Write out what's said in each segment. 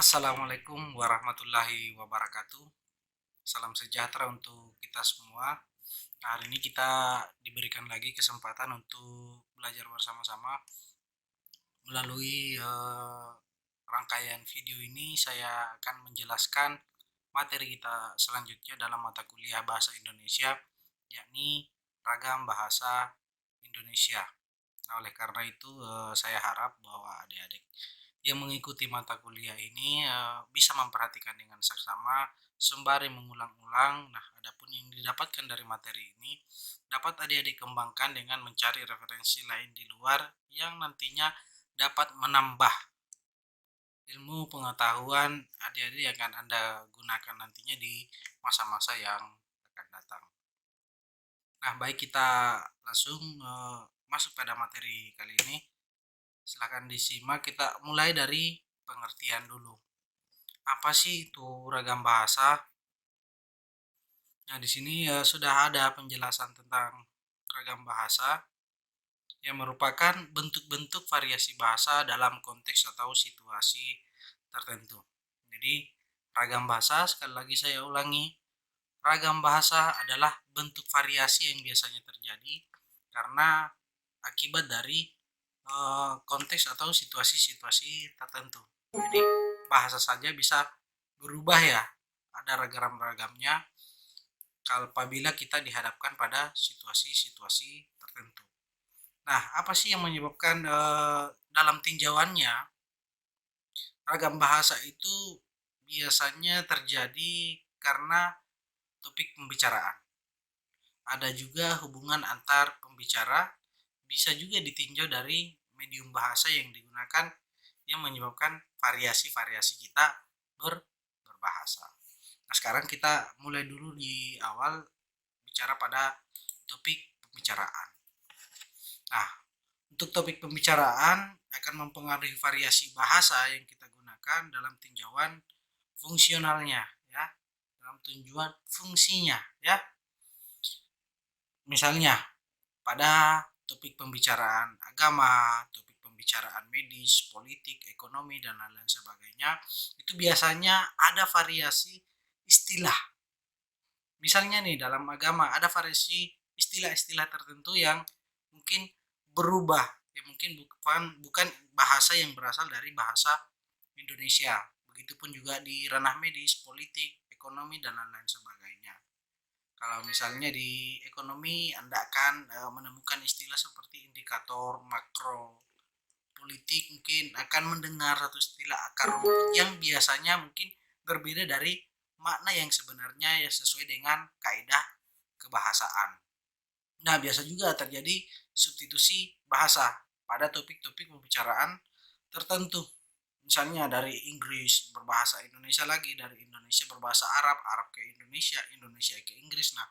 Assalamualaikum warahmatullahi wabarakatuh. Salam sejahtera untuk kita semua. Nah, hari ini kita diberikan lagi kesempatan untuk belajar bersama-sama melalui rangkaian video ini. Saya akan menjelaskan materi kita selanjutnya dalam mata kuliah Bahasa Indonesia, yakni ragam bahasa Indonesia. Nah, oleh karena itu, saya harap bahwa adik-adik yang mengikuti mata kuliah ini bisa memperhatikan dengan seksama sembari mengulang-ulang. Nah, adapun yang didapatkan dari materi ini dapat adik-adik kembangkan dengan mencari referensi lain di luar yang nantinya dapat menambah ilmu pengetahuan adik-adik yang akan Anda gunakan nantinya di masa-masa yang akan datang. Nah, baik kita langsung masuk pada materi kali ini. Silahkan disimak, kita mulai dari pengertian dulu. Apa sih itu ragam bahasa? Nah, di sini sudah ada penjelasan tentang ragam bahasa yang merupakan bentuk-bentuk variasi bahasa dalam konteks atau situasi tertentu. Jadi, ragam bahasa, sekali lagi saya ulangi, ragam bahasa adalah bentuk variasi yang biasanya terjadi karena akibat dari konteks atau situasi-situasi tertentu. Jadi bahasa saja bisa berubah ya, ada ragam-ragamnya apabila kita dihadapkan pada situasi-situasi tertentu. Nah, apa sih yang menyebabkan dalam tinjauannya ragam bahasa itu biasanya terjadi karena topik pembicaraan. Ada juga hubungan antar pembicara, bisa juga ditinjau dari medium bahasa yang digunakan yang menyebabkan variasi-variasi kita berbahasa. Nah, sekarang kita mulai dulu di awal bicara pada topik pembicaraan. Nah, untuk topik pembicaraan akan mempengaruhi variasi bahasa yang kita gunakan dalam tinjauan fungsionalnya ya, dalam tinjauan fungsinya ya. Misalnya pada topik pembicaraan agama, topik pembicaraan medis, politik, ekonomi, dan lain-lain sebagainya, itu biasanya ada variasi istilah. Misalnya nih, dalam agama ada variasi istilah-istilah tertentu yang mungkin berubah, yang mungkin bukan bahasa yang berasal dari bahasa Indonesia. Begitupun juga di ranah medis, politik, ekonomi, dan lain-lain sebagainya. Kalau misalnya di ekonomi, Anda akan menemukan istilah seperti indikator makro. Politik mungkin akan mendengar satu istilah akar rumput yang biasanya mungkin berbeda dari makna yang sebenarnya ya sesuai dengan kaidah kebahasaan. Nah, biasa juga terjadi substitusi bahasa pada topik-topik pembicaraan tertentu. Misalnya dari Inggris berbahasa Indonesia lagi, dari Indonesia berbahasa Arab, Arab ke Indonesia, Indonesia ke Inggris. Nah,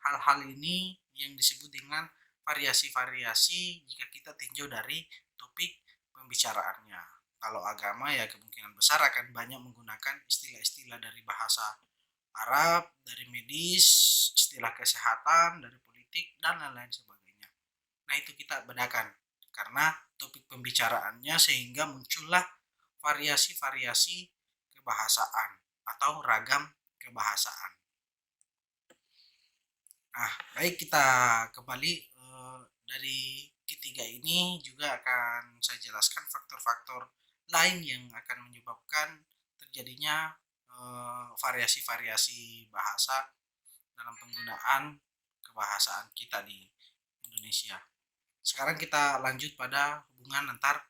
hal-hal ini yang disebut dengan variasi-variasi jika kita tinjau dari topik pembicaraannya. Kalau agama ya kemungkinan besar akan banyak menggunakan istilah-istilah dari bahasa Arab, dari medis, istilah kesehatan, dari politik, dan lain-lain sebagainya. Nah, itu kita bedakan karena topik pembicaraannya sehingga muncullah variasi-variasi kebahasaan atau ragam kebahasaan. Nah, baik kita kembali dari ketiga ini juga akan saya jelaskan faktor-faktor lain yang akan menyebabkan terjadinya variasi-variasi bahasa dalam penggunaan kebahasaan kita di Indonesia. Sekarang kita lanjut pada hubungan antar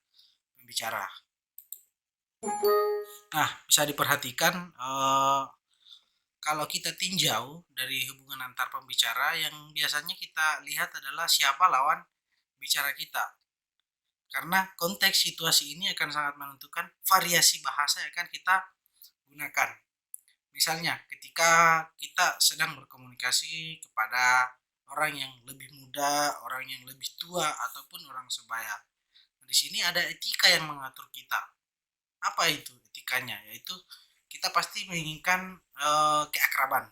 pembicara. Nah, bisa diperhatikan kalau kita tinjau dari hubungan antar pembicara yang biasanya kita lihat adalah siapa lawan bicara kita. Karena konteks situasi ini akan sangat menentukan variasi bahasa yang akan kita gunakan. Misalnya ketika kita sedang berkomunikasi kepada orang yang lebih muda, orang yang lebih tua, ataupun orang sebaya. Di sini ada etika yang mengatur kita. Apa itu etikanya? Yaitu kita pasti menginginkan keakraban.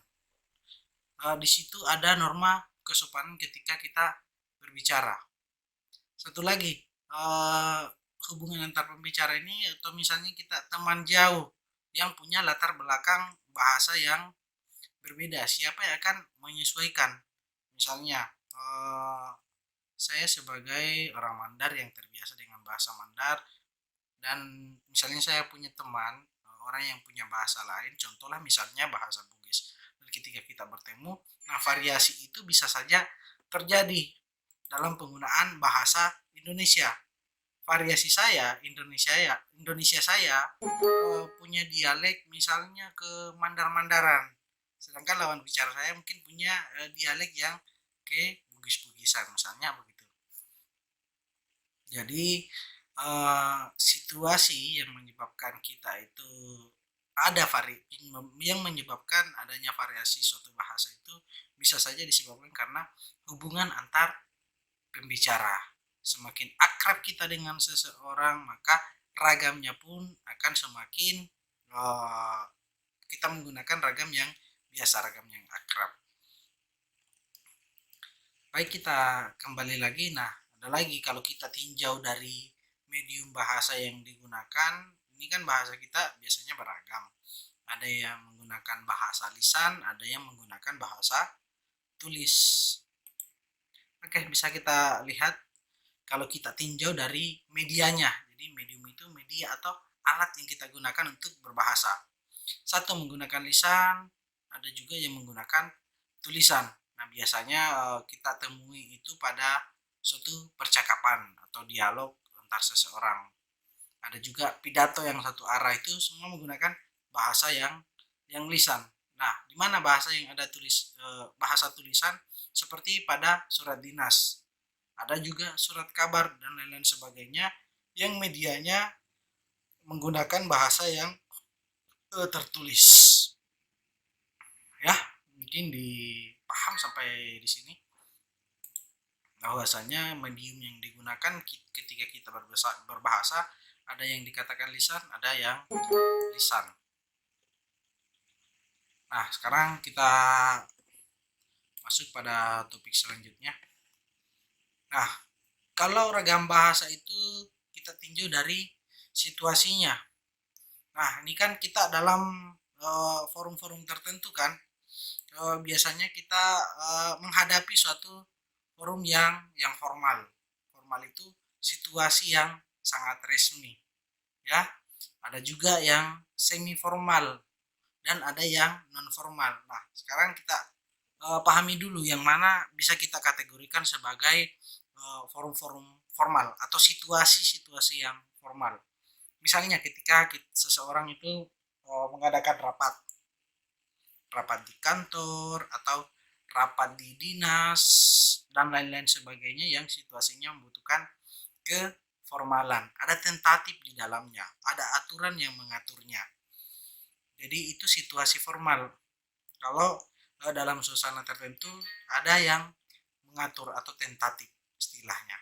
Di situ ada norma kesopanan ketika kita berbicara. Satu lagi, hubungan antar pembicara ini atau misalnya kita teman jauh yang punya latar belakang bahasa yang berbeda, siapa yang akan menyesuaikan? Misalnya, saya sebagai orang Mandar yang terbiasa dengan bahasa Mandar dan misalnya saya punya teman, orang yang punya bahasa lain, contohlah misalnya bahasa Bugis. Dan ketika kita bertemu, nah variasi itu bisa saja terjadi dalam penggunaan bahasa Indonesia. Variasi saya, Indonesia saya punya dialek misalnya ke Mandar-Mandaran. Sedangkan lawan bicara saya mungkin punya dialek yang ke Bugis-Bugisan misalnya begitu. Jadi situasi yang menyebabkan kita itu ada yang menyebabkan adanya variasi suatu bahasa itu bisa saja disebabkan karena hubungan antar pembicara. Semakin akrab kita dengan seseorang, maka ragamnya pun akan semakin kita menggunakan ragam yang biasa, ragam yang akrab. Baik, kita kembali lagi. Nah, ada lagi kalau kita tinjau dari medium bahasa yang digunakan, ini kan bahasa kita biasanya beragam. Ada yang menggunakan bahasa lisan, ada yang menggunakan bahasa tulis. Oke, bisa kita lihat kalau kita tinjau dari medianya. Jadi medium itu media atau alat yang kita gunakan untuk berbahasa. Satu menggunakan lisan, ada juga yang menggunakan tulisan. Nah, biasanya kita temui itu pada suatu percakapan atau dialog antar seseorang. Ada juga pidato yang satu arah, itu semua menggunakan bahasa yang lisan. Nah, di mana bahasa yang ada bahasa tulisan seperti pada surat dinas. Ada juga surat kabar dan lain-lain sebagainya yang medianya menggunakan bahasa yang tertulis. Ya, mungkin dipaham sampai di sini bahwasanya medium yang digunakan ketika kita berbahasa ada yang dikatakan lisan, ada yang lisan. Nah, sekarang kita masuk pada topik selanjutnya. Nah, kalau ragam bahasa itu kita tinjau dari situasinya. Nah, ini kan kita dalam forum-forum tertentu kan, biasanya kita menghadapi suatu forum yang formal. Formal itu situasi yang sangat resmi, ya. Ada juga yang semi formal dan ada yang non formal. Nah, sekarang kita pahami dulu yang mana bisa kita kategorikan sebagai forum-forum formal atau situasi-situasi yang formal. Misalnya ketika seseorang itu mengadakan rapat di kantor atau rapat di dinas dan lain-lain sebagainya yang situasinya membutuhkan keformalan. Ada tentatif di dalamnya, ada aturan yang mengaturnya. Jadi itu situasi formal. Kalau dalam suasana tertentu ada yang mengatur atau tentatif istilahnya.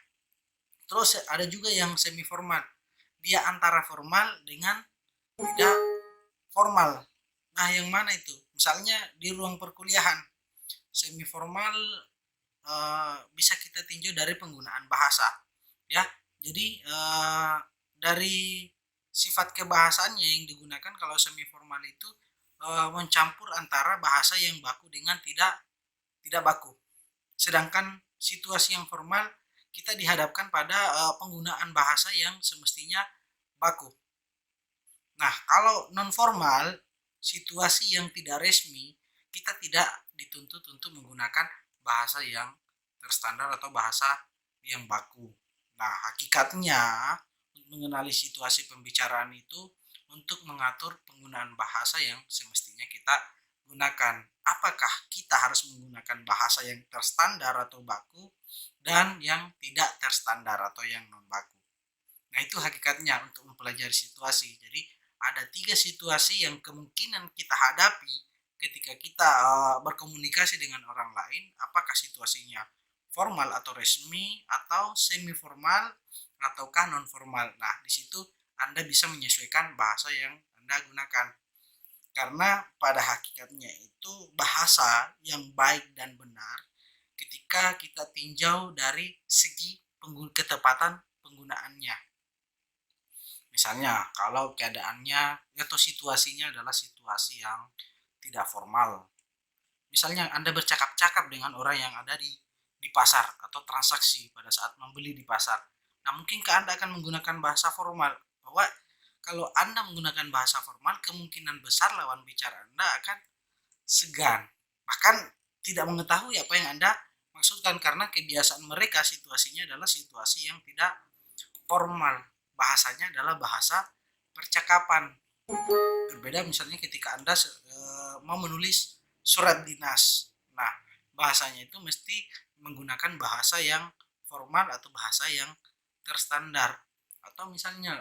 Terus ada juga yang semi formal. Dia antara formal dengan tidak formal. Nah, yang mana itu? Misalnya di ruang perkuliahan, semi formal bisa kita tinjau dari penggunaan bahasa, ya. Jadi dari sifat kebahasaannya yang digunakan kalau semi formal itu mencampur antara bahasa yang baku dengan tidak baku. Sedangkan situasi yang formal kita dihadapkan pada penggunaan bahasa yang semestinya baku. Nah, kalau non formal, situasi yang tidak resmi, kita tidak dituntut untuk menggunakan bahasa yang terstandar atau bahasa yang baku. Nah, hakikatnya untuk mengenali situasi pembicaraan itu untuk mengatur penggunaan bahasa yang semestinya kita gunakan. Apakah kita harus menggunakan bahasa yang terstandar atau baku dan yang tidak terstandar atau yang non baku. Nah, itu hakikatnya untuk mempelajari situasi. Jadi ada 3 situasi yang kemungkinan kita hadapi ketika kita berkomunikasi dengan orang lain, apakah situasinya formal atau resmi atau semi formal ataukah non formal. Nah, di situ Anda bisa menyesuaikan bahasa yang Anda gunakan. Karena pada hakikatnya itu bahasa yang baik dan benar ketika kita tinjau dari segi ketepatan penggunaannya. Misalnya kalau keadaannya atau situasinya adalah situasi yang tidak formal. Misalnya Anda bercakap-cakap dengan orang yang ada di pasar atau transaksi pada saat membeli di pasar. Nah, mungkinkah Anda akan menggunakan bahasa formal? Bahwa kalau Anda menggunakan bahasa formal, kemungkinan besar lawan bicara Anda akan segan, bahkan tidak mengetahui apa yang Anda maksudkan karena kebiasaan mereka situasinya adalah situasi yang tidak formal. Bahasanya adalah bahasa percakapan. Berbeda misalnya ketika Anda mau menulis surat dinas. Nah, bahasanya itu mesti menggunakan bahasa yang formal atau bahasa yang terstandar. Atau misalnya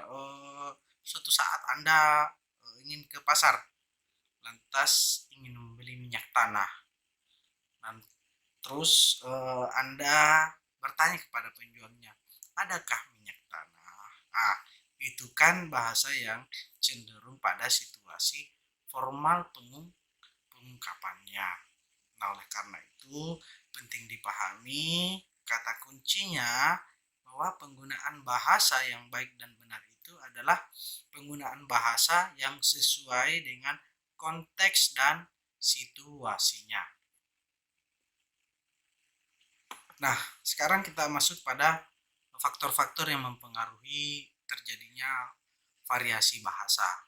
suatu saat Anda ingin ke pasar, lantas ingin membeli minyak tanah. Dan terus Anda bertanya kepada penjualnya, adakah minyak tanah? Itu kan bahasa yang cenderung pada situasi formal pengungkapannya. Nah, oleh karena itu penting dipahami kata kuncinya bahwa penggunaan bahasa yang baik dan benar itu adalah penggunaan bahasa yang sesuai dengan konteks dan situasinya. Nah, sekarang kita masuk pada faktor-faktor yang mempengaruhi terjadinya variasi bahasa.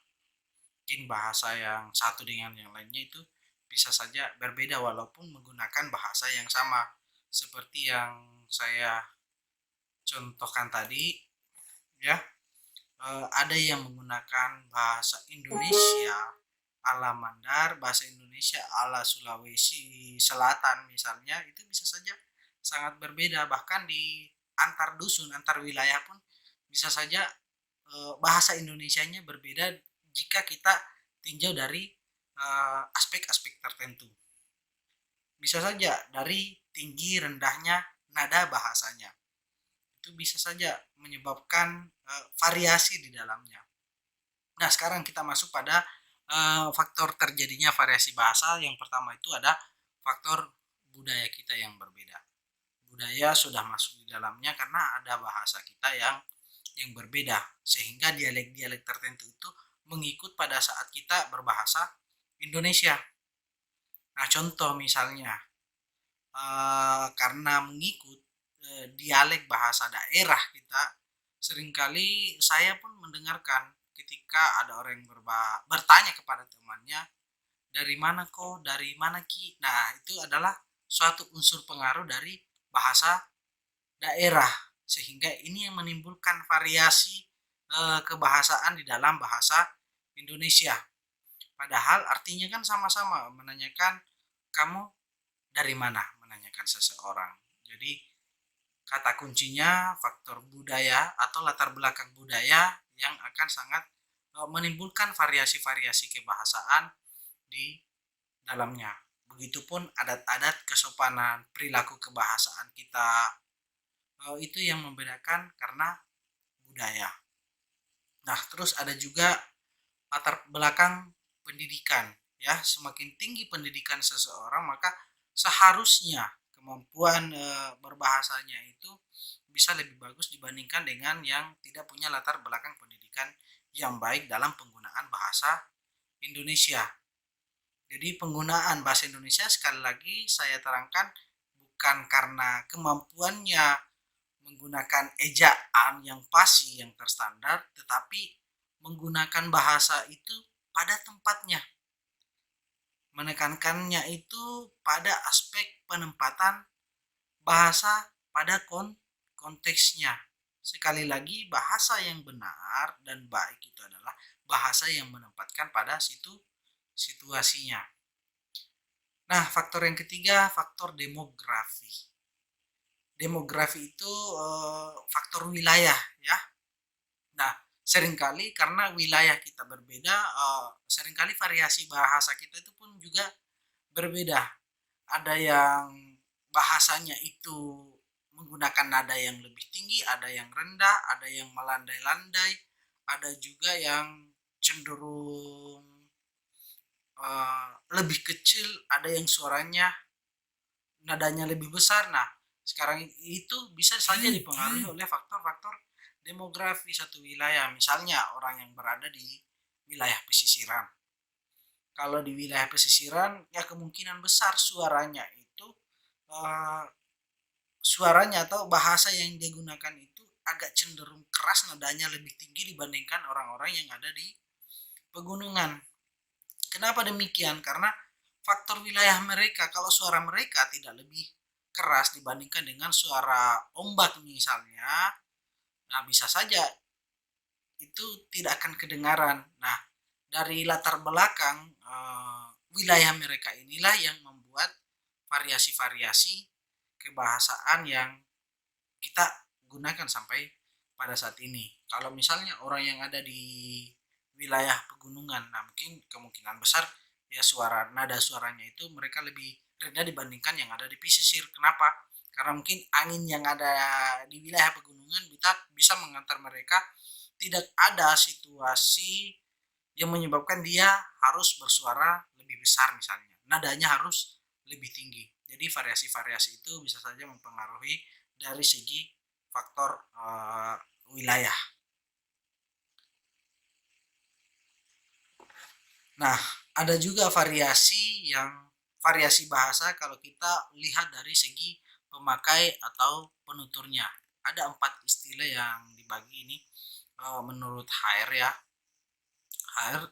Mungkin bahasa yang satu dengan yang lainnya itu bisa saja berbeda walaupun menggunakan bahasa yang sama. Seperti yang saya contohkan tadi, ya, ada yang menggunakan bahasa Indonesia ala Mandar, bahasa Indonesia ala Sulawesi Selatan misalnya, itu bisa saja sangat berbeda. Bahkan di antar dusun, antar wilayah pun bisa saja bahasa Indonesianya berbeda jika kita tinjau dari aspek-aspek tertentu. Bisa saja dari tinggi rendahnya nada bahasanya. Itu bisa saja menyebabkan variasi di dalamnya. Nah, sekarang kita masuk pada faktor terjadinya variasi bahasa. Yang pertama itu ada faktor budaya kita yang berbeda. Budaya sudah masuk di dalamnya karena ada bahasa kita yang berbeda, sehingga dialek-dialek tertentu itu mengikut pada saat kita berbahasa Indonesia. Nah, contoh misalnya karena mengikut dialek bahasa daerah kita, seringkali saya pun mendengarkan ketika ada orang yang bertanya kepada temannya, dari mana kok, dari mana ki. Nah, itu adalah suatu unsur pengaruh dari bahasa daerah, sehingga ini yang menimbulkan variasi kebahasaan di dalam bahasa Indonesia. Padahal artinya kan sama-sama menanyakan kamu dari mana, menanyakan seseorang. Jadi kata kuncinya faktor budaya atau latar belakang budaya yang akan sangat menimbulkan variasi-variasi kebahasaan di dalamnya. Begitupun adat-adat, kesopanan, perilaku kebahasaan kita, itu yang membedakan karena budaya. Nah, terus ada juga latar belakang pendidikan, ya. Semakin tinggi pendidikan seseorang, maka seharusnya kemampuan berbahasanya itu bisa lebih bagus dibandingkan dengan yang tidak punya latar belakang pendidikan yang baik dalam penggunaan bahasa Indonesia. Jadi penggunaan bahasa Indonesia sekali lagi saya terangkan bukan karena kemampuannya menggunakan ejaan yang pasti yang terstandar, tetapi menggunakan bahasa itu pada tempatnya. Menekankannya itu pada aspek penempatan bahasa pada konteksnya. Sekali lagi, bahasa yang benar dan baik itu adalah bahasa yang menempatkan pada situasinya. Nah, faktor yang ketiga, faktor demografi. Demografi itu faktor wilayah, ya. Nah, seringkali karena wilayah kita berbeda, seringkali variasi bahasa kita itu pun juga berbeda. Ada yang bahasanya itu menggunakan nada yang lebih tinggi, ada yang rendah, ada yang melandai-landai, ada juga yang cenderung lebih kecil, ada yang suaranya nadanya lebih besar. Nah, sekarang itu bisa saja dipengaruhi oleh faktor-faktor demografi satu wilayah. Misalnya orang yang berada di wilayah pesisiran. Kalau di wilayah pesisiran, ya kemungkinan besar eh, suaranya atau bahasa yang digunakan itu agak cenderung keras, nadanya lebih tinggi dibandingkan orang-orang yang ada di pegunungan. Kenapa demikian? Karena faktor wilayah mereka, kalau suara mereka tidak lebih keras dibandingkan dengan suara ombak misalnya, nah bisa saja itu tidak akan kedengaran. Nah, dari latar belakang wilayah mereka inilah yang membuat variasi-variasi kebahasaan yang kita gunakan sampai pada saat ini. Kalau misalnya orang yang ada di wilayah pegunungan, nah mungkin kemungkinan besar ya nada suaranya itu mereka lebih rendah dibandingkan yang ada di pesisir. Kenapa? Karena mungkin angin yang ada di wilayah pegunungan bisa mengantar mereka, tidak ada situasi yang menyebabkan dia harus bersuara lebih besar misalnya. Nadanya harus lebih tinggi. Jadi variasi-variasi itu bisa saja mempengaruhi dari segi faktor wilayah. Nah, ada juga variasi bahasa kalau kita lihat dari segi pemakai atau penuturnya. Ada 4 istilah yang dibagi ini menurut HR ya. HR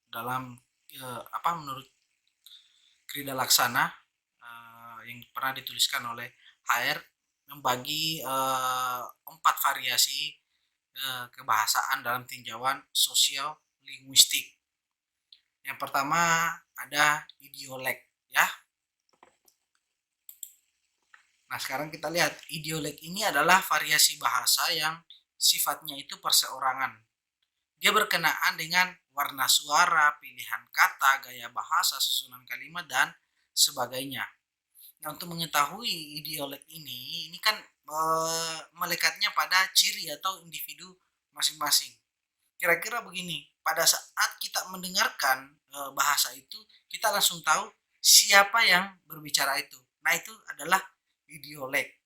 dalam menurut Krida Laksana yang pernah dituliskan oleh HR membagi 4 variasi kebahasaan dalam tinjauan sosial linguistik. Yang pertama ada idiolek ya. Nah, sekarang kita lihat idiolek ini adalah variasi bahasa yang sifatnya itu perseorangan. Dia berkenaan dengan warna suara, pilihan kata, gaya bahasa, susunan kalimat dan sebagainya. Nah, untuk mengetahui idiolek ini kan melekatnya pada ciri atau individu masing-masing. Kira-kira begini, pada saat kita mendengarkan bahasa itu, kita langsung tahu siapa yang berbicara itu. Nah, itu adalah idiolek.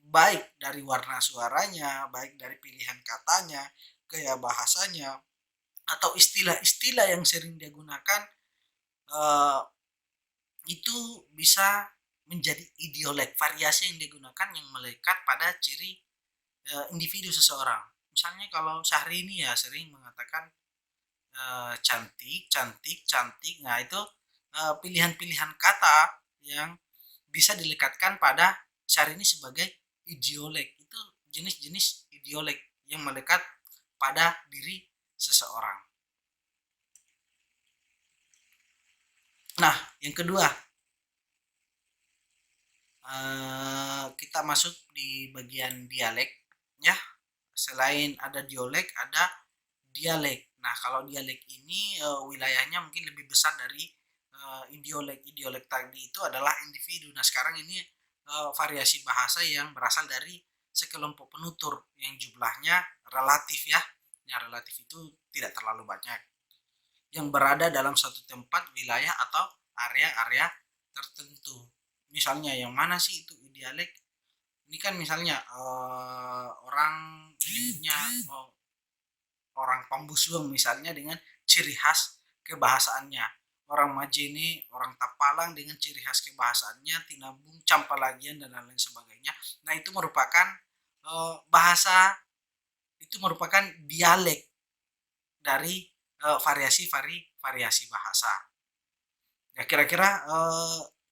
Baik dari warna suaranya, baik dari pilihan katanya, gaya bahasanya, atau istilah-istilah yang sering dia gunakan, eh, itu bisa menjadi idiolek, variasi yang digunakan yang melekat pada ciri individu seseorang. Misalnya kalau Syahrini ya sering mengatakan cantik, cantik, cantik. Nah, itu pilihan-pilihan kata yang bisa dilekatkan pada Syahrini sebagai idiolek. Itu jenis-jenis idiolek yang melekat pada diri seseorang. Nah, yang kedua, kita masuk di bagian dialek ya. Selain ada dialek, ada dialek. Nah, kalau dialek ini wilayahnya mungkin lebih besar dari idiolek. Idiolek tadi itu adalah individu. Nah, sekarang ini variasi bahasa yang berasal dari sekelompok penutur yang jumlahnya relatif ya. Yang relatif itu tidak terlalu banyak. Yang berada dalam satu tempat, wilayah atau area-area tertentu. Misalnya yang mana sih itu dialek? Ini kan misalnya orang menyebutnya orang Pambusuang misalnya dengan ciri khas kebahasaannya. Orang Majene, orang Tapalang dengan ciri khas kebahasaannya, Tinabung, Campalagian dan lain-lain sebagainya. Nah, itu merupakan bahasa, itu merupakan dialek dari variasi bahasa. Ya kira-kira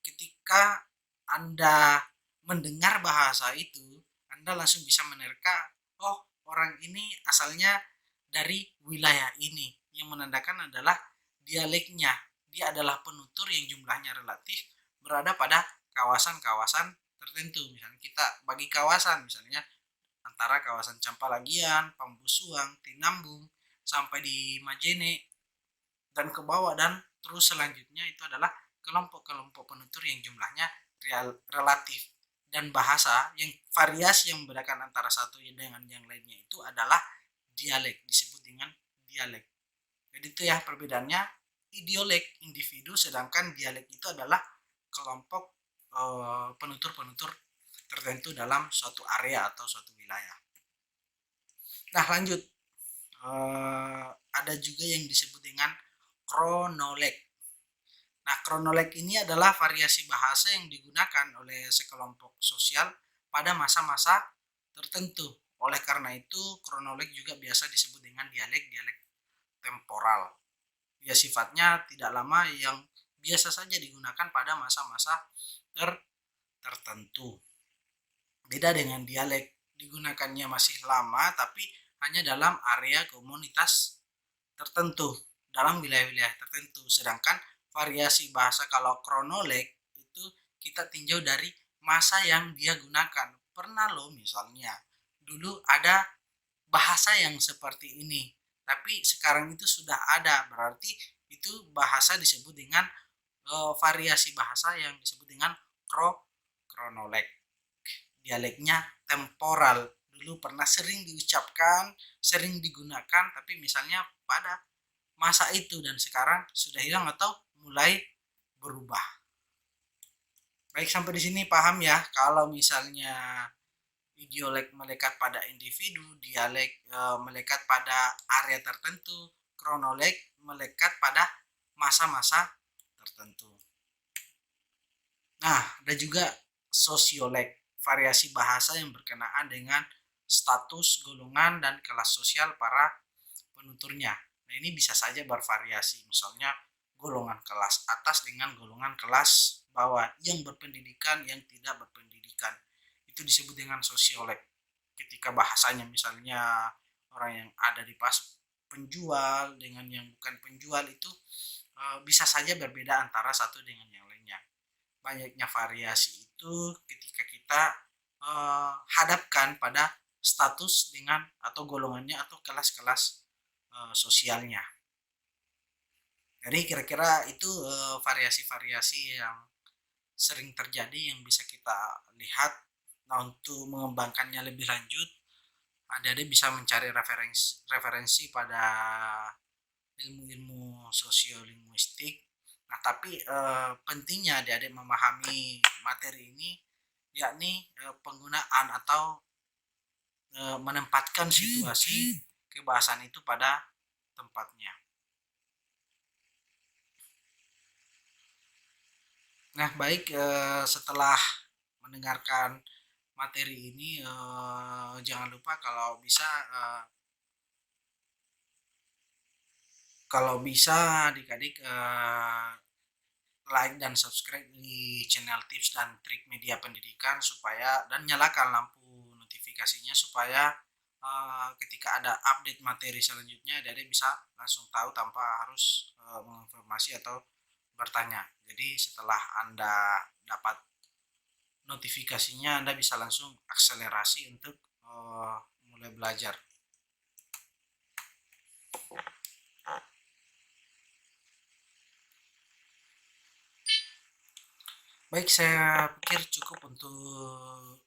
ketika Anda mendengar bahasa itu, Anda langsung bisa menerka, oh orang ini asalnya dari wilayah ini, yang menandakan adalah dialeknya. Dia adalah penutur yang jumlahnya relatif berada pada kawasan-kawasan tertentu. Misalnya kita bagi kawasan, misalnya antara kawasan Campalagian, Pambusuang, Tinambung, sampai di Majene, dan ke bawah, dan terus selanjutnya itu adalah kelompok-kelompok penutur yang jumlahnya relatif. Dan bahasa yang variasi yang membedakan antara satu dengan yang lainnya itu adalah dialek, disebut dengan dialek. Jadi itu ya perbedaannya, idiolek individu, sedangkan dialek itu adalah kelompok penutur-penutur tertentu dalam suatu area atau suatu wilayah. Nah, lanjut. Ada juga yang disebut dengan kronoleg. Nah, kronoleg ini adalah variasi bahasa yang digunakan oleh sekelompok sosial pada masa-masa tertentu. Oleh karena itu, kronoleg juga biasa disebut dengan dialek-dialek temporal. Ya, sifatnya tidak lama yang biasa saja digunakan pada masa-masa tertentu. Beda dengan dialek, digunakannya masih lama tapi hanya dalam area komunitas tertentu, dalam wilayah-wilayah tertentu. Sedangkan variasi bahasa kalau kronoleg itu kita tinjau dari masa yang dia gunakan. Pernah loh misalnya, dulu ada bahasa yang seperti ini, tapi sekarang itu sudah ada, berarti itu bahasa disebut dengan variasi bahasa yang disebut dengan kronoleg. Dialeknya temporal, dulu pernah sering diucapkan, sering digunakan, tapi misalnya pada masa itu dan sekarang sudah hilang atau mulai berubah. Baik, sampai di sini paham ya kalau misalnya dialek melekat pada individu, dialek melekat pada area tertentu, kronoleg melekat pada masa-masa tertentu. Nah, ada juga sosioleg, variasi bahasa yang berkenaan dengan status, golongan, dan kelas sosial para penuturnya. Nah, ini bisa saja bervariasi, misalnya golongan kelas atas dengan golongan kelas bawah, yang berpendidikan, yang tidak berpendidikan. Itu disebut dengan sosioleg. Ketika bahasanya misalnya orang yang ada di pas penjual dengan yang bukan penjual itu bisa saja berbeda antara satu dengan yang lainnya. Banyaknya variasi itu ketika kita hadapkan pada status dengan atau golongannya atau kelas-kelas sosialnya. Jadi kira-kira itu variasi-variasi yang sering terjadi yang bisa kita lihat. Nah, untuk mengembangkannya lebih lanjut, adik-adik bisa mencari referensi pada ilmu-ilmu sosiolinguistik. Nah, tapi pentingnya adik-adik memahami materi ini, yakni penggunaan atau menempatkan situasi kebahasan itu pada tempatnya. Nah, baik, setelah mendengarkan materi ini, jangan lupa kalau bisa adik-adik like dan subscribe di channel tips dan trik media pendidikan supaya dan nyalakan lampu notifikasinya supaya ketika ada update materi selanjutnya dari bisa langsung tahu tanpa harus menginformasi atau bertanya. Jadi setelah Anda dapat notifikasinya, Anda bisa langsung akselerasi untuk mulai belajar. Baik, saya pikir cukup untuk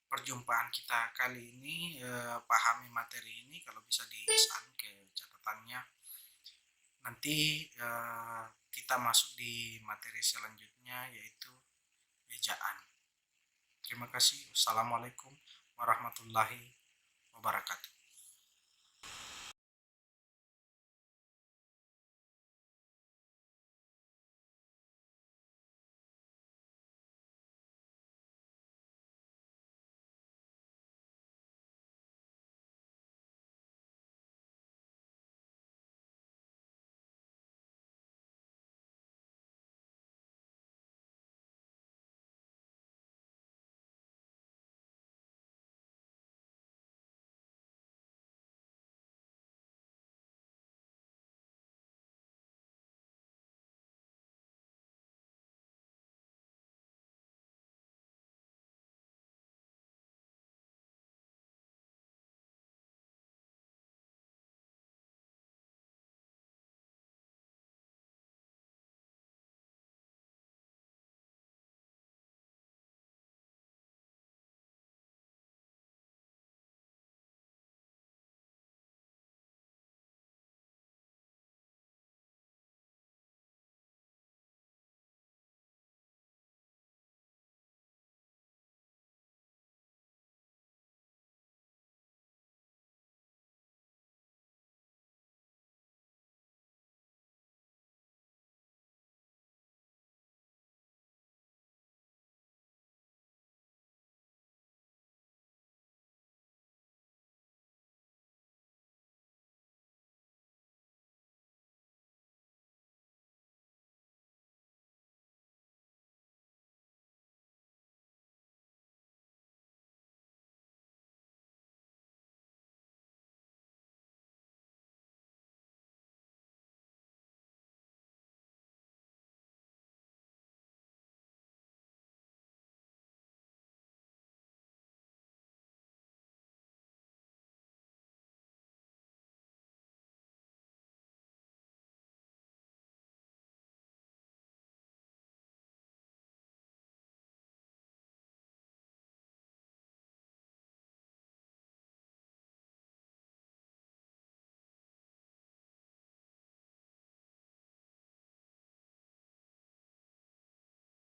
perjumpaan kita kali ini. Pahami materi ini, kalau bisa disalin ke catatannya. Nanti kita masuk di materi selanjutnya, yaitu ejaan. Terima kasih. Wassalamualaikum warahmatullahi wabarakatuh.